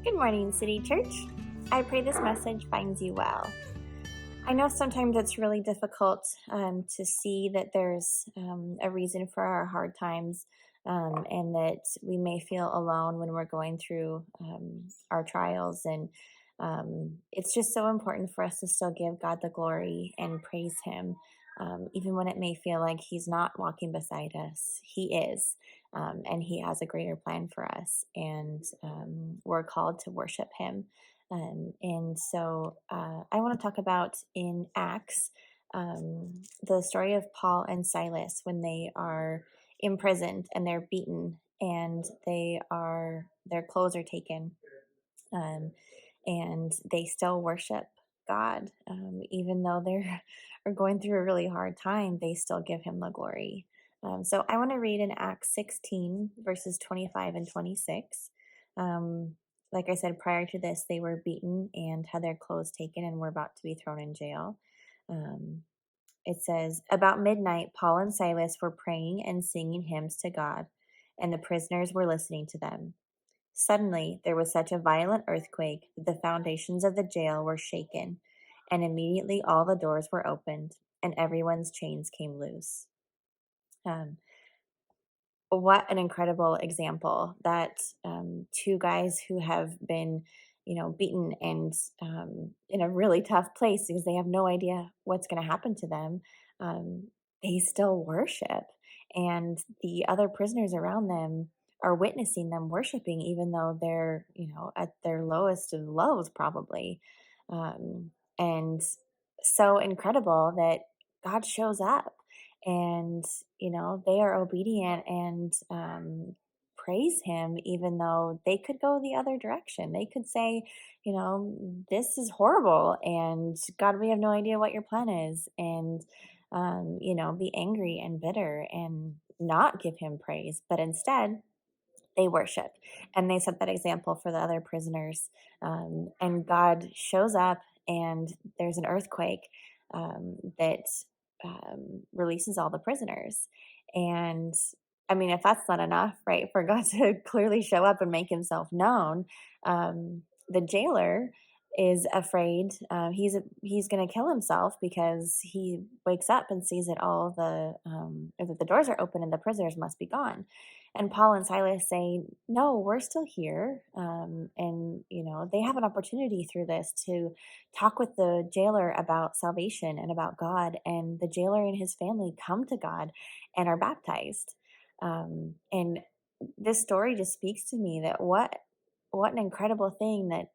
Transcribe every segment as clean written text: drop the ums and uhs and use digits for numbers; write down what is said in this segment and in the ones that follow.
Good morning, City Church. I pray this message finds you well. I know sometimes it's really difficult to see that there's a reason for our hard times and that we may feel alone when we're going through our trials. And it's just so important for us to still give God the glory and praise Him, even when it may feel like He's not walking beside us. He is. And He has a greater plan for us, and we're called to worship Him. And so I want to talk about in Acts the story of Paul and Silas when they are imprisoned and they're beaten and their clothes are taken, um, and they still worship God, even though they're are going through a really hard time. They still give Him the glory. So I want to read in Acts 16 verses 25 and 26. Um, like I said, prior to this, they were beaten and had their clothes taken and were about to be thrown in jail. Um, it says, about midnight, Paul and Silas were praying and singing hymns to God, and the prisoners were listening to them. Suddenly, there was such a violent earthquake that the foundations of the jail were shaken, and immediately all the doors were opened, and everyone's chains came loose. Um, what an incredible example that two guys who have been beaten and in a really tough place because they have no idea what's going to happen to them, um, they still worship, and the other prisoners around them are witnessing them worshiping even though they're at their lowest of lows probably. And so incredible that God shows up, and they are obedient and praise Him even though they could go the other direction. They could say, this is horrible, and God, we have no idea what your plan is, and be angry and bitter and not give Him praise, but instead they worship, and they set that example for the other prisoners. And God shows up, and there's an earthquake that releases all the prisoners. And I mean, if that's not enough, right, for God to clearly show up and make Himself known, the jailer is afraid. He's going to kill himself because he wakes up and sees that the doors are open and the prisoners must be gone. And Paul and Silas say, no, we're still here. And they have an opportunity through this to talk with the jailer about salvation and about God. And the jailer and his family come to God and are baptized. And this story just speaks to me that what an incredible thing that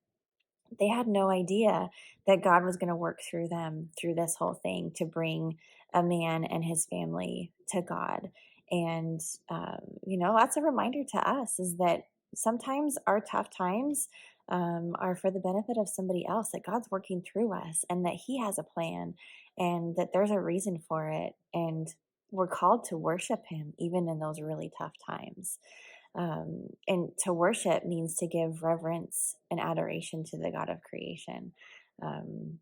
they had no idea that God was going to work through them through this whole thing to bring a man and his family to God. And, that's a reminder to us is that sometimes our tough times are for the benefit of somebody else, that God's working through us and that He has a plan and that there's a reason for it. And we're called to worship Him even in those really tough times. And to worship means to give reverence and adoration to the God of creation. Um,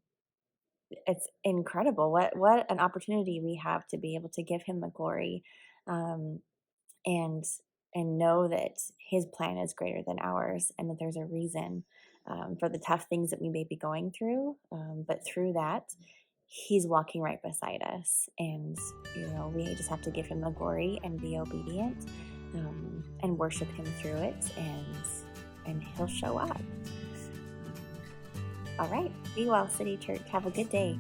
it's incredible what an opportunity we have to be able to give Him the glory, um, and know that His plan is greater than ours, and that there's a reason for the tough things that we may be going through. But through that, He's walking right beside us, and we just have to give Him the glory and be obedient, and worship Him through it, and He'll show up. All right, be well, City Church. Have a good day.